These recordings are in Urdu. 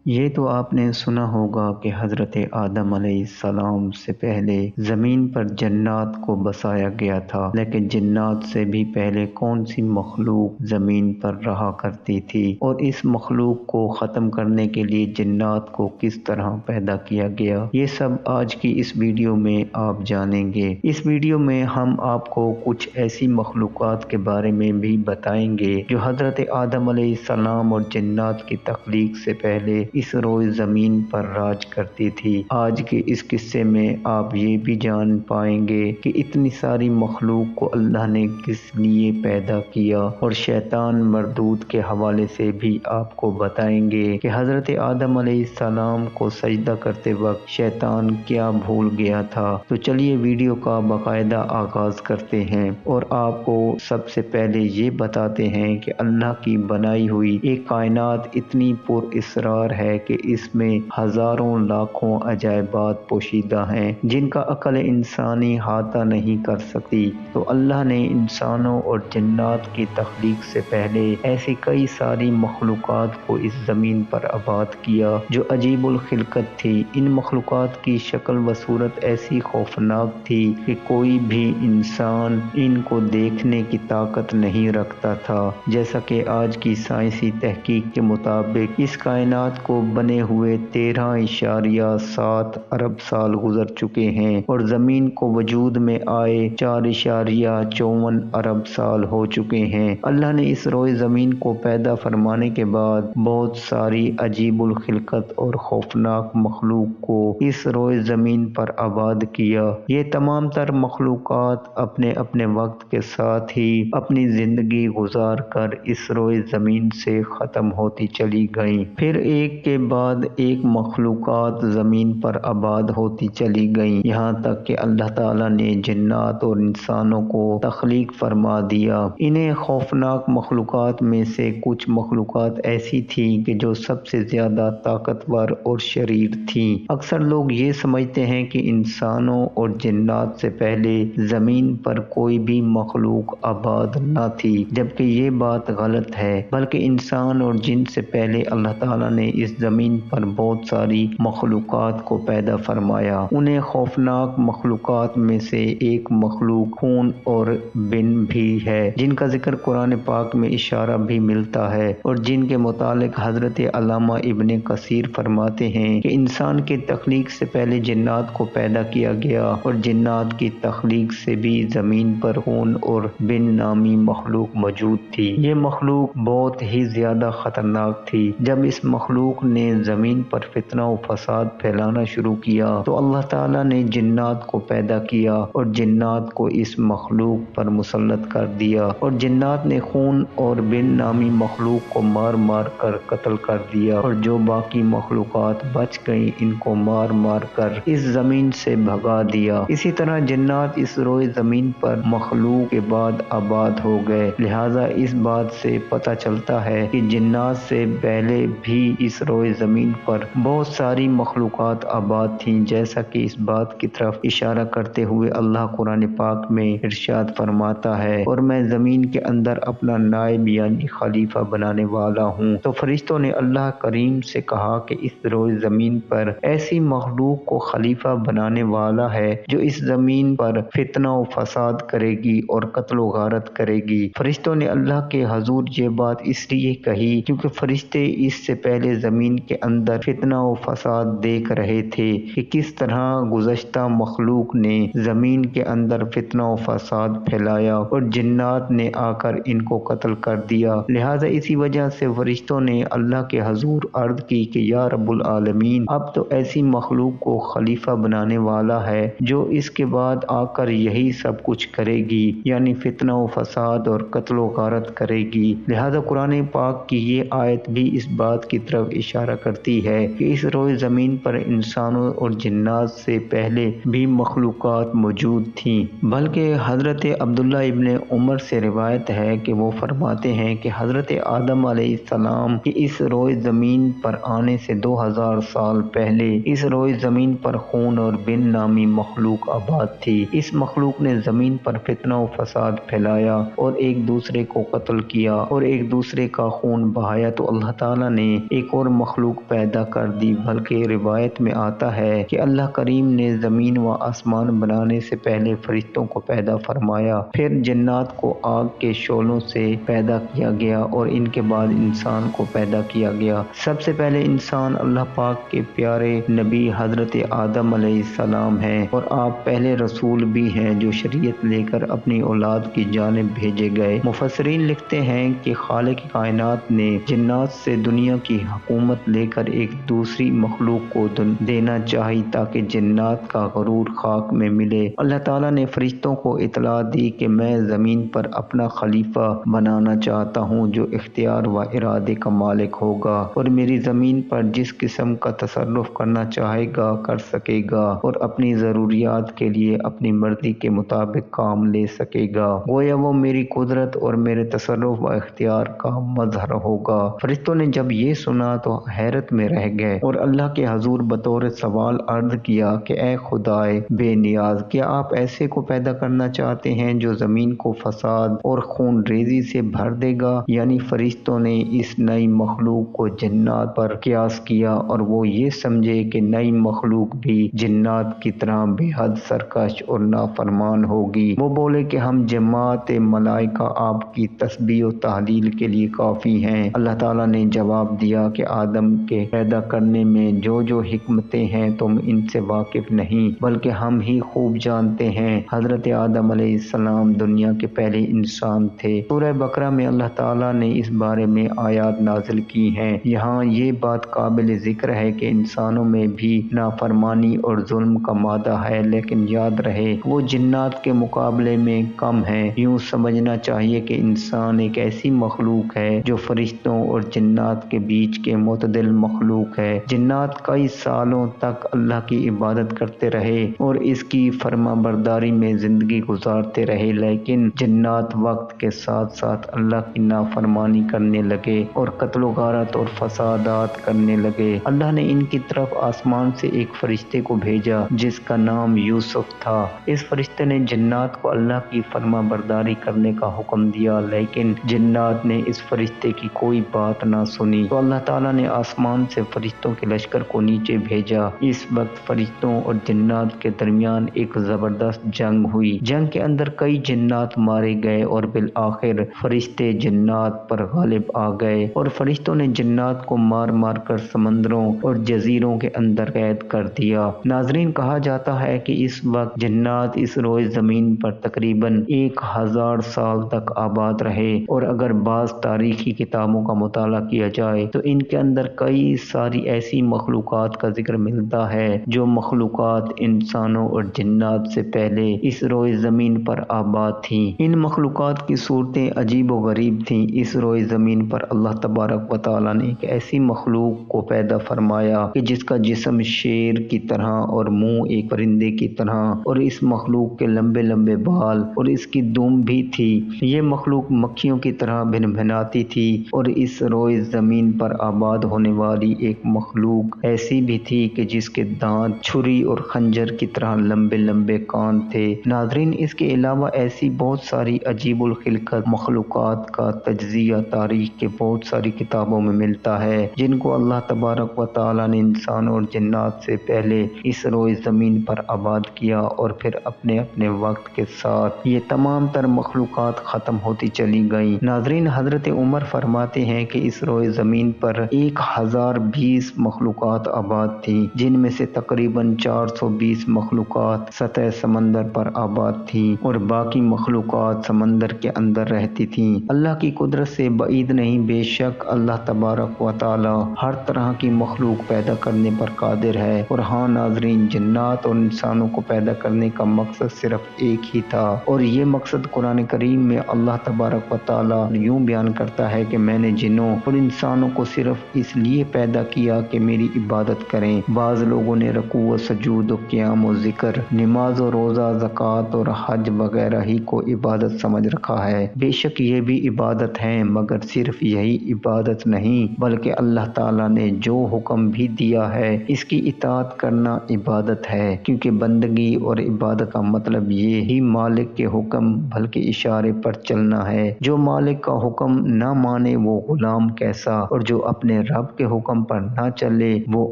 یہ تو آپ نے سنا ہوگا کہ حضرت آدم علیہ السلام سے پہلے زمین پر جنات کو بسایا گیا تھا، لیکن جنات سے بھی پہلے کون سی مخلوق زمین پر رہا کرتی تھی، اور اس مخلوق کو ختم کرنے کے لیے جنات کو کس طرح پیدا کیا گیا، یہ سب آج کی اس ویڈیو میں آپ جانیں گے۔ اس ویڈیو میں ہم آپ کو کچھ ایسی مخلوقات کے بارے میں بھی بتائیں گے جو حضرت آدم علیہ السلام اور جنات کی تخلیق سے پہلے اس روئے زمین پر راج کرتی تھی۔ آج کے اس قصے میں آپ یہ بھی جان پائیں گے کہ اتنی ساری مخلوق کو اللہ نے کس لیے پیدا کیا، اور شیطان مردود کے حوالے سے بھی آپ کو بتائیں گے کہ حضرت آدم علیہ السلام کو سجدہ کرتے وقت شیطان کیا بھول گیا تھا۔ تو چلیے ویڈیو کا باقاعدہ آغاز کرتے ہیں، اور آپ کو سب سے پہلے یہ بتاتے ہیں کہ اللہ کی بنائی ہوئی ایک کائنات اتنی پر اسرار ہے کہ اس میں ہزاروں لاکھوں عجائبات پوشیدہ ہیں جن کا عقل انسانی احاطہ نہیں کر سکتی۔ تو اللہ نے انسانوں اور جنات کی تخلیق سے پہلے ایسی کئی ساری مخلوقات کو اس زمین پر آباد کیا جو عجیب الخلقت تھی۔ ان مخلوقات کی شکل و صورت ایسی خوفناک تھی کہ کوئی بھی انسان ان کو دیکھنے کی طاقت نہیں رکھتا تھا۔ جیسا کہ آج کی سائنسی تحقیق کے مطابق اس کائنات کو بنے ہوئے 13.7 ارب سال گزر چکے ہیں، اور زمین کو وجود میں آئے 4.54 ارب سال ہو چکے ہیں۔ اللہ نے اس روئے زمین کو پیدا فرمانے کے بعد بہت ساری عجیب الخلقت اور خوفناک مخلوق کو اس روئے زمین پر آباد کیا۔ یہ تمام تر مخلوقات اپنے اپنے وقت کے ساتھ ہی اپنی زندگی گزار کر اس روئے زمین سے ختم ہوتی چلی گئیں۔ پھر ایک کے بعد ایک مخلوقات زمین پر آباد ہوتی چلی گئیں، یہاں تک کہ اللہ تعالیٰ نے جنات اور انسانوں کو تخلیق فرما دیا۔ انہیں خوفناک مخلوقات میں سے کچھ مخلوقات ایسی تھیں کہ جو سب سے زیادہ طاقتور اور شریر تھیں۔ اکثر لوگ یہ سمجھتے ہیں کہ انسانوں اور جنات سے پہلے زمین پر کوئی بھی مخلوق آباد نہ تھی، جبکہ یہ بات غلط ہے، بلکہ انسان اور جن سے پہلے اللہ تعالیٰ نے اس زمین پر بہت ساری مخلوقات کو پیدا فرمایا۔ انہیں خوفناک مخلوقات میں سے ایک مخلوق خون اور بن بھی ہے، جن کا ذکر قرآن پاک میں اشارہ بھی ملتا ہے، اور جن کے متعلق حضرت علامہ ابن کثیر فرماتے ہیں کہ انسان کی تخلیق سے پہلے جنات کو پیدا کیا گیا، اور جنات کی تخلیق سے بھی زمین پر خون اور بن نامی مخلوق موجود تھی۔ یہ مخلوق بہت ہی زیادہ خطرناک تھی۔ جب اس مخلوق نے زمین پر فتنہ و فساد پھیلانا شروع کیا تو اللہ تعالیٰ نے جنات کو پیدا کیا، اور جنات کو اس مخلوق پر مسلط کر دیا، اور جنات نے خون اور بن نامی مخلوق کو مار مار کر قتل کر دیا، اور جو باقی مخلوقات بچ گئیں ان کو مار مار کر اس زمین سے بھگا دیا۔ اسی طرح جنات اس روئے زمین پر مخلوق کے بعد آباد ہو گئے۔ لہٰذا اس بات سے پتہ چلتا ہے کہ جنات سے پہلے بھی اس روئے زمین پر بہت ساری مخلوقات آباد تھیں، جیسا کہ اس بات کی طرف اشارہ کرتے ہوئے اللہ قرآن پاک میں ارشاد فرماتا ہے، اور میں زمین کے اندر اپنا نائب یعنی خلیفہ بنانے والا ہوں۔ تو فرشتوں نے اللہ کریم سے کہا کہ اس روئے زمین پر ایسی مخلوق کو خلیفہ بنانے والا ہے جو اس زمین پر فتنہ و فساد کرے گی اور قتل و غارت کرے گی۔ فرشتوں نے اللہ کے حضور یہ بات اس لیے کہی کیونکہ فرشتے اس سے پہلے زمین کے اندر فتنہ و فساد دیکھ رہے تھے کہ کس طرح گزشتہ مخلوق نے زمین کے اندر فتنہ و فساد پھیلایا، اور جنات نے آ کر ان کو قتل کر دیا۔ لہٰذا اسی وجہ سے فرشتوں نے اللہ کے حضور عرض کی کہ یا رب العالمین، اب تو ایسی مخلوق کو خلیفہ بنانے والا ہے جو اس کے بعد آ کر یہی سب کچھ کرے گی، یعنی فتنہ و فساد اور قتل و غارت کرے گی۔ لہٰذا قرآن پاک کی یہ آیت بھی اس بات کی طرف اشارہ کرتی ہے کہ اس روئے زمین پر انسانوں اور جنات سے پہلے بھی مخلوقات موجود تھیں۔ بلکہ حضرت عبداللہ ابن عمر سے روایت ہے کہ وہ فرماتے ہیں کہ حضرت آدم علیہ السلام کے اس روئے زمین پر آنے سے 2000 سال پہلے اس روئے زمین پر خون اور بن نامی مخلوق آباد تھی۔ اس مخلوق نے زمین پر فتنہ و فساد پھیلایا اور ایک دوسرے کو قتل کیا اور ایک دوسرے کا خون بہایا، تو اللہ تعالیٰ نے ایک اور مخلوق پیدا کر دی، بلکہ روایت میں آتا ہے کہ اللہ کریم نے زمین و آسمان بنانے سے پہلے فرشتوں کو پیدا فرمایا، پھر جنات کو آگ کے شعلوں سے پیدا کیا گیا اور ان کے بعد انسان کو پیدا کیا گیا۔ سب سے پہلے انسان اللہ پاک کے پیارے نبی حضرت آدم علیہ السلام ہیں، اور آپ پہلے رسول بھی ہیں جو شریعت لے کر اپنی اولاد کی جانب بھیجے گئے۔ مفسرین لکھتے ہیں کہ خالق کائنات نے جنات سے دنیا کی حکومت لے کر ایک دوسری مخلوق کو دینا چاہی تاکہ جنات کا غرور خاک میں ملے۔ اللہ تعالیٰ نے فرشتوں کو اطلاع دی کہ میں زمین پر اپنا خلیفہ بنانا چاہتا ہوں جو اختیار و ارادے کا مالک ہوگا اور میری زمین پر جس قسم کا تصرف کرنا چاہے گا کر سکے گا اور اپنی ضروریات کے لیے اپنی مرضی کے مطابق کام لے سکے گا، گویا وہ میری قدرت اور میرے تصرف و اختیار کا مظہر ہوگا۔ فرشتوں نے جب یہ سنا تو حیرت میں رہ گئے اور اللہ کے حضور بطور سوال عرض کیا کہ اے خدائے بے نیاز، کیا آپ ایسے کو پیدا کرنا چاہتے ہیں جو زمین کو فساد اور خون ریزی سے بھر دے گا؟ یعنی فرشتوں نے اس نئی مخلوق کو جنات پر قیاس کیا اور وہ یہ سمجھے کہ نئی مخلوق بھی جنات کی طرح بے حد سرکش اور نافرمان ہوگی۔ وہ بولے کہ ہم جماعت ملائکہ آپ کی تسبیح و تہلیل کے لیے کافی ہیں۔ اللہ تعالیٰ نے جواب دیا کہ آدم کے پیدا کرنے میں جو حکمتیں ہیں تم ان سے واقف نہیں، بلکہ ہم ہی خوب جانتے ہیں۔ حضرت آدم علیہ السلام دنیا کے پہلے انسان تھے۔ سورہ بقرہ میں اللہ تعالیٰ نے اس بارے میں آیات نازل کی ہیں۔ یہاں یہ بات قابل ذکر ہے کہ انسانوں میں بھی نافرمانی اور ظلم کا مادہ ہے، لیکن یاد رہے وہ جنات کے مقابلے میں کم ہے۔ یوں سمجھنا چاہیے کہ انسان ایک ایسی مخلوق ہے جو فرشتوں اور جنات کے بیچ کے معتدل مخلوق ہے۔ جنات کئی سالوں تک اللہ کی عبادت کرتے رہے اور اس کی فرما برداری میں زندگی گزارتے رہے، لیکن جنات وقت کے ساتھ ساتھ اللہ کی نافرمانی کرنے لگے اور قتل و غارت اور فسادات کرنے لگے۔ اللہ نے ان کی طرف آسمان سے ایک فرشتے کو بھیجا جس کا نام یوسف تھا۔ اس فرشتے نے جنات کو اللہ کی فرما برداری کرنے کا حکم دیا، لیکن جنات نے اس فرشتے کی کوئی بات نہ سنی، تو اللہ تعالیٰ نے آسمان سے فرشتوں کے لشکر کو نیچے بھیجا۔ اس وقت فرشتوں اور جنات کے درمیان ایک زبردست جنگ ہوئی۔ جنگ کے اندر کئی جنات مارے گئے اور بالآخر فرشتے جنات پر غالب آ گئے اور فرشتوں نے جنات کو مار مار کر سمندروں اور جزیروں کے اندر قید کر دیا۔ ناظرین، کہا جاتا ہے کہ اس وقت جنات اس روئے زمین پر تقریباً 1000 سال تک آباد رہے، اور اگر بعض تاریخی کتابوں کا مطالعہ کیا جائے تو ان کے اندر کئی ساری ایسی مخلوقات کا ذکر ملتا ہے جو مخلوقات انسانوں اور جنات سے پہلے اس روئے زمین پر آباد تھیں۔ ان مخلوقات کی صورتیں عجیب و غریب تھیں۔ اس روئے زمین پر اللہ تبارک و تعالیٰ نے ایک ایسی مخلوق کو پیدا فرمایا کہ جس کا جسم شیر کی طرح اور منہ ایک پرندے کی طرح، اور اس مخلوق کے لمبے لمبے بال اور اس کی دم بھی تھی۔ یہ مخلوق مکھیوں کی طرح بھنبھناتی تھی، اور اس روئے زمین پر آباد ہونے والی ایک مخلوق ایسی بھی تھی کہ جس کے دانت چھری اور خنجر کی طرح لمبے لمبے کان تھے۔ ناظرین، اس کے علاوہ ایسی بہت ساری عجیب الخلقت مخلوقات کا تجزیہ تاریخ کے بہت ساری کتابوں میں ملتا ہے، جن کو اللہ تبارک و تعالیٰ نے انسانوں اور جنات سے پہلے اس روئے زمین پر آباد کیا، اور پھر اپنے اپنے وقت کے ساتھ یہ تمام تر مخلوقات ختم ہوتی چلی گئیں۔ ناظرین، حضرت عمر فرماتے ہیں کہ اس روئے زمین پر 1020 مخلوقات آباد تھیں، جن میں سے تقریباً 420 مخلوقات سطح سمندر پر آباد تھیں اور باقی مخلوقات سمندر کے اندر رہتی تھیں۔ اللہ کی قدرت سے بعید نہیں، بے شک اللہ تبارک و تعالیٰ ہر طرح کی مخلوق پیدا کرنے پر قادر ہے۔ اور ہاں ناظرین، جنات اور انسانوں کو پیدا کرنے کا مقصد صرف ایک ہی تھا، اور یہ مقصد قرآن کریم میں اللہ تبارک و تعالیٰ یوں بیان کرتا ہے کہ میں نے جنوں اور انسانوں کو صرف اس لیے پیدا کیا کہ میری عبادت کریں۔ بعض لوگوں نے رکوع و سجود و قیام و ذکر، نماز و روزہ، زکوٰۃ اور حج وغیرہ ہی کو عبادت سمجھ رکھا ہے۔ بے شک یہ بھی عبادت ہیں، مگر صرف یہی عبادت نہیں، بلکہ اللہ تعالیٰ نے جو حکم بھی دیا ہے اس کی اطاعت کرنا عبادت ہے، کیونکہ بندگی اور عبادت کا مطلب یہ ہی مالک کے حکم بلکہ اشارے پر چلنا ہے۔ جو مالک کا حکم نہ مانے وہ غلام کیسا، اور جو اپنے رب کے حکم پر نہ چلے وہ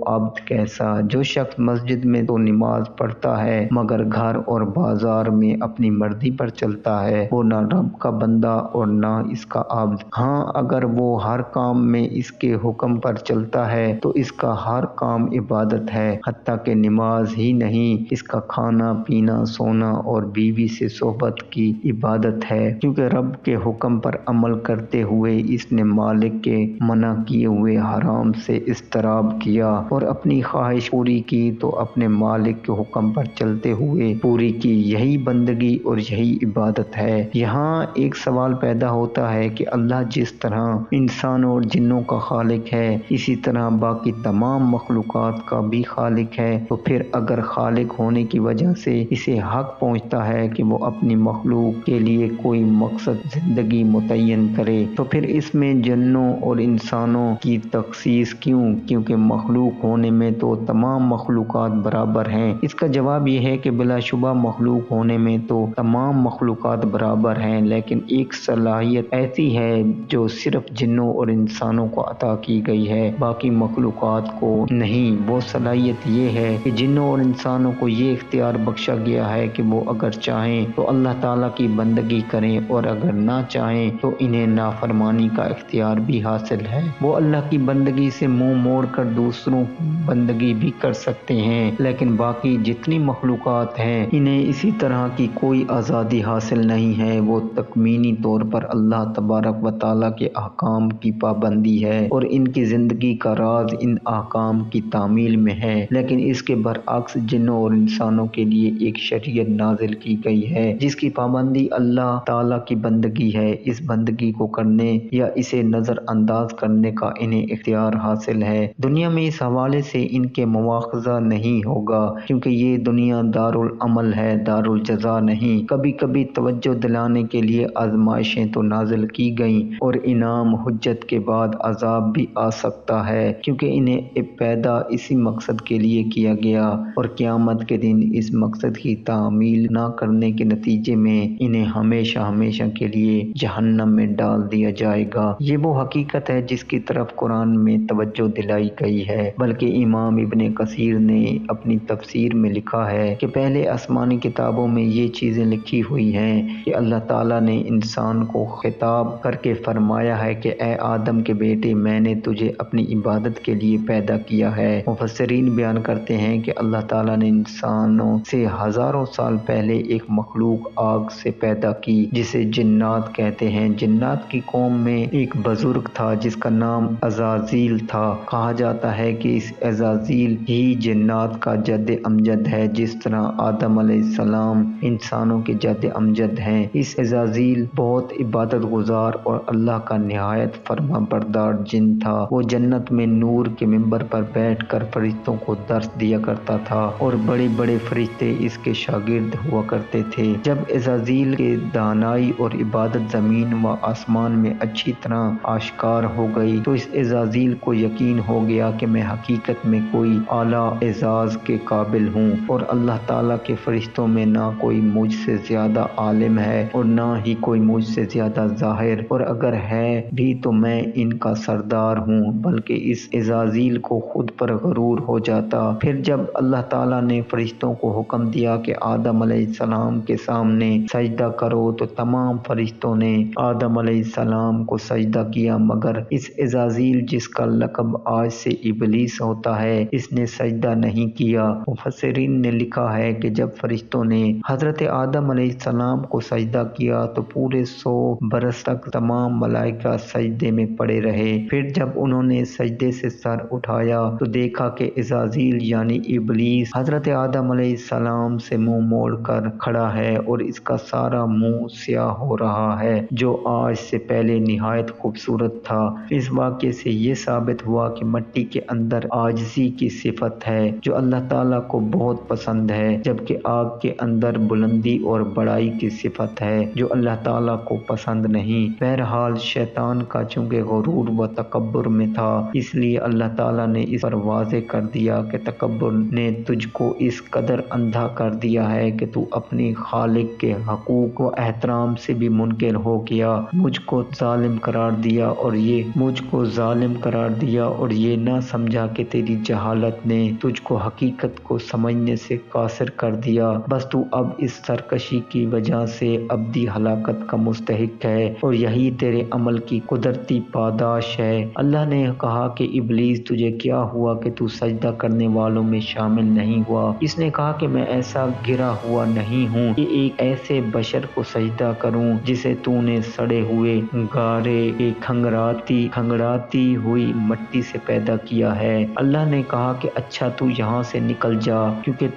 عبد کیسا۔ جو شخص مسجد میں تو نماز پڑھتا ہے مگر گھر اور بازار میں اپنی مرضی پر چلتا ہے، وہ نہ رب کا بندہ اور نہ اس کا عبد۔ ہاں اگر وہ ہر کام میں اس کے حکم پر چلتا ہے تو اس کا ہر کام عبادت ہے، حتیٰ کہ نماز ہی نہیں، اس کا کھانا پینا سونا اور بیوی سے صحبت کی عبادت ہے، کیونکہ رب کے حکم پر عمل کرتے ہوئے اس نے مالک کے منع کیے ہوئے حرام سے اجتناب کیا اور اپنی خواہش پوری کی تو اپنے مالک کے حکم پر چلتے ہوئے پوری کی۔ یہی بندگی اور یہی عبادت ہے۔ یہاں ایک سوال پیدا ہوتا ہے کہ اللہ جس طرح انسانوں اور جنوں کا خالق ہے اسی طرح باقی تمام مخلوقات کا بھی خالق ہے، تو پھر اگر خالق ہونے کی وجہ سے اسے حق پہنچتا ہے کہ وہ اپنی مخلوق کے لیے کوئی مقصد زندگی متعین کرے، تو پھر اس میں جنوں اور انسانوں کی تخصیص کیوں؟ کیونکہ مخلوق ہونے میں تو تمام مخلوقات برابر ہیں۔ اس کا جواب یہ ہے کہ بلا شبہ مخلوق ہونے میں تو تمام مخلوقات برابر ہیں، لیکن ایک صلاحیت ایسی ہے جو صرف جنوں اور انسانوں کو عطا کی گئی ہے، باقی مخلوقات کو نہیں۔ وہ صلاحیت یہ ہے کہ جنوں اور انسانوں کو یہ اختیار بخشا گیا ہے کہ وہ اگر چاہیں تو اللہ تعالیٰ کی بندگی کریں اور اگر نہ چاہیں تو انہیں نافرمانی کا اختیار بھی حاصل ہے۔ وہ اللہ کی بندگی سے منہ موڑ کر دوسروں کی بندگی بھی کر سکتے ہیں، لیکن باقی جتنی مخلوقات ہیں انہیں اسی طرح کی کوئی آزادی حاصل نہیں ہے۔ وہ تکوینی طور پر اللہ تبارک و تعالیٰ کے احکام کی پابندی ہے اور ان کی زندگی کا راز ان احکام کی تعمیل میں ہے، لیکن اس کے برعکس جنوں اور انسانوں کے لیے ایک شریعت نازل کی گئی ہے جس کی پابندی اللہ تعالیٰ کی بندگی ہے۔ اس بندگی کو کرنے یا اسے نظر انداز کرنے کا انہیں اختیار حاصل ہے۔ دنیا میں اس حوالے سے ان کے مواخذہ نہیں ہوگا، کیونکہ یہ دنیا دارالعمل ہے، دارالجزا نہیں۔ کبھی کبھی توجہ دلانے کے لیے آزمائشیں تو نازل کی گئیں اور انعام حجت کے بعد عذاب بھی آ سکتا ہے، کیونکہ انہیں پیدا اسی مقصد کے لیے کیا گیا اور قیامت کے دن اس مقصد کی تعمیل نہ کرنے کے نتیجے میں انہیں ہمیشہ ہمیشہ کے لیے جہنم میں ڈال دیا جائے گا۔ یہ وہ حقیقت ہے جس کی طرف قرآن میں توجہ دلائی گئی ہے، بلکہ امام ابن کثیر نے اپنی تفسیر میں لکھا ہے کہ پہلے آسمانی کتابوں میں یہ چیزیں لکھی ہوئی ہیں کہ اللہ تعالیٰ نے انسان کو خطاب کر کے فرمایا ہے کہ اے آدم کے بیٹے، میں نے تجھے اپنی عبادت کے لیے پیدا کیا ہے۔ مفسرین بیان کرتے ہیں کہ اللہ تعالیٰ نے انسانوں سے ہزاروں سال پہلے ایک مخلوق آگ سے پیدا کی جسے جنات کہتے ہیں۔ جنات کی قوم میں ایک بزرگ تھا جس کا نام عزازیل تھا۔ کہا جاتا ہے کہ اس عزازیل ہی جنات کا جد امجد ہے، جس طرح آدم علیہ السلام انسانوں کے جد امجد ہیں۔ اس عزازیل بہت عبادت گزار اور اللہ کا نہایت فرما بردار جن تھا۔ وہ جنت میں نور کے ممبر پر بیٹھ کر فرشتوں کو درس دیا کرتا تھا اور بڑے بڑے فرشتے اس کے شاگرد ہوا کرتے تھے۔ جب عزازیل کے دانائی اور عبادت زمین و آسمان میں اچھی طرح آشکار ہو گئی تو اس عزازیل کو یقین ہو گیا کہ میں حقیقت میں کوئی اعلیٰ اعزاز کے قابل ہوں اور اللہ تعالیٰ کے فرشتوں میں نہ کوئی مجھ سے زیادہ عالم ہے اور نہ ہی کوئی مجھ سے زیادہ ظاہر، اور اگر ہے بھی تو میں ان کا سردار ہوں۔ بلکہ اس عزازیل کو خود پر غرور ہو جاتا۔ پھر جب اللہ تعالیٰ نے فرشتوں کو حکم دیا کہ آدم علیہ السلام کے سامنے سجدہ کرو تو تمام فرشتوں نے آدم علیہ السلام کو سجدہ کیا مگر اس عزازیل جس کا لقب آج سے ابلیس ہوتا ہے، اس نے سجدہ نہیں کیا۔ مفسرین نے لکھا ہے کہ جب فرشتوں نے حضرت آدم علیہ السلام کو سجدہ کیا تو پورے 100 برس تک تمام ملائکہ سجدے میں پڑے رہے۔ پھر جب انہوں نے سجدے سے سر اٹھایا تو دیکھا کہ عزازیل یعنی ابلیس حضرت آدم علیہ السلام سے منہ موڑ کر کھڑا ہے اور اس کا سارا منہ سیاہ ہو رہا ہے جو آج سے پہلے نہایت خوبصورت تھا۔ اس واقعے سے یہ ثابت ہوا کہ مٹی کے اندر عاجزی کی صفت ہے جو اللہ تعالیٰ کو بہت پسند ہے، جبکہ آگ کے اندر بلندی اور بڑائی کی صفت ہے جو اللہ تعالیٰ کو پسند نہیں۔ بہرحال شیطان کا چونکہ غرور و تکبر میں تھا، اس لیے اللہ تعالیٰ نے اس پر واضح کر دیا کہ تکبر نے تجھ کو اس قدر اندھا کر دیا ہے کہ تو اپنی خالق کے حقوق و احترام سے بھی منکر ہو گیا، مجھ کو ظالم قرار دیا اور یہ مجھ کو ظالم عالم قرار دیا اور یہ نہ سمجھا کہ تیری جہالت نے تجھ کو حقیقت کو سمجھنے سے قاصر کر دیا، بس تو اب اس سرکشی کی وجہ سے ابدی ہلاکت کا مستحق ہے اور یہی تیرے عمل کی قدرتی پاداش ہے۔ اللہ نے کہا کہ ابلیس تجھے کیا ہوا کہ تو سجدہ کرنے والوں میں شامل نہیں ہوا؟ اس نے کہا کہ میں ایسا گرا ہوا نہیں ہوں کہ ایک ایسے بشر کو سجدہ کروں جسے تو نے سڑے ہوئے گارے کے کھنگڑاتی ہوئی مٹی سے پیدا کیا ہے۔ اللہ نے کہا کہ اچھا تو یہاں سے نکل جا کیونکہ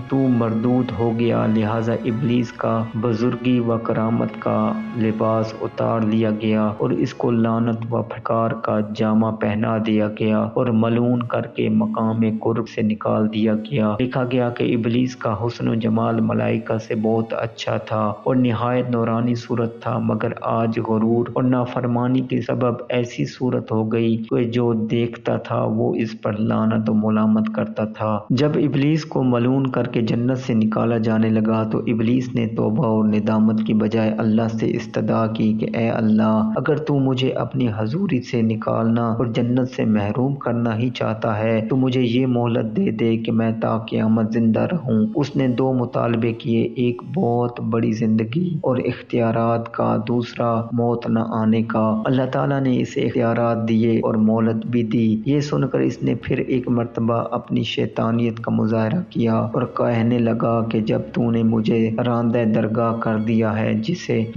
تو مردود ہو گیا، لہٰذا ابلیس کا بزرگی و کرامت کا لباس اتار لیا گیا اور اس کو لعنت و پھٹکار کا جامہ پہنا دیا گیا اور ملعون کر کے مقام قرب سے نکال دیا گیا۔ لکھا گیا کہ ابلیس کا حسن و جمال ملائکہ سے بہت اچھا تھا اور نہایت نورانی صورت تھا، مگر آج غرور اور نافرمانی کے سبب ایسی صورت ہو گئی کہ جو دیکھتا تھا وہ اس پر لعنت و ملامت کرتا تھا۔ جب ابلیس کو ملعون کر کے جنت سے نکالا جانے لگا تو ابلیس نے توبہ اور ندامت کی بجائے اللہ سے استدعا کی کہ اے اللہ، اگر تو مجھے اپنی حضوری سے نکالنا اور جنت سے محروم کرنا ہی چاہتا ہے تو مجھے یہ مہلت دے دے کہ میں تا قیامت زندہ رہوں۔ اس نے دو مطالبے کیے، ایک بہت بڑی زندگی اور اختیارات کا، دوسرا موت نہ آنے کا۔ اللہ تعالیٰ نے اسے اختیارات دیے اور مہلت بھی دی۔ یہ سن کر اس نے پھر ایک مرتبہ اپنی شیطانیت کا مظاہرہ کیا اور کہنے لگا کہ جب تو نے مجھے راندہ درگاہ کر دیا ہے،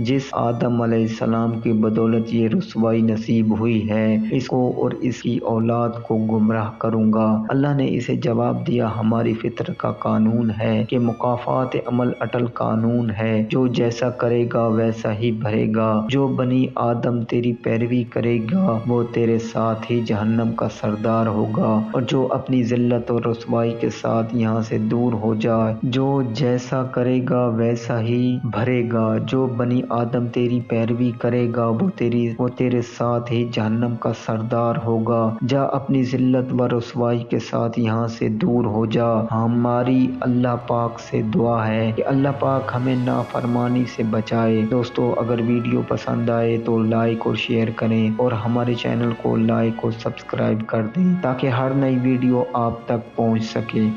جس آدم علیہ السلام کی بدولت یہ رسوائی نصیب ہوئی ہے، اس کو اور اس کی اولاد کو گمراہ کروں گا۔ اللہ نے اسے جواب دیا، ہماری فطرت کا قانون ہے کہ مکافات عمل اٹل قانون ہے، جو جیسا کرے گا ویسا ہی بھرے گا۔ جو بنی آدم تیری پیروی کرے گا وہ تیرے ساتھ ہی جہنم کا سردار ہوگا، اور جو اپنی ذلت اور رسوائی کے ساتھ یہاں سے دور ہو جائے، جو جیسا کرے گا ویسا ہی بھرے گا۔ جو بنی آدم تیری پیروی کرے گا وہ تیرے ساتھ ہی جہنم کا سردار ہوگا۔ جا اپنی ذلت و رسوائی کے ساتھ یہاں سے دور ہو جا۔ ہماری اللہ پاک سے دعا ہے کہ اللہ پاک ہمیں نافرمانی سے بچائے۔ دوستو، اگر ویڈیو پسند آئے تو لائک اور شیئر کریں اور ہمارے چینل کو لائک اور سبسکرائب کر دیں تاکہ ہر نئی ویڈیو آپ تک پہنچ سکے۔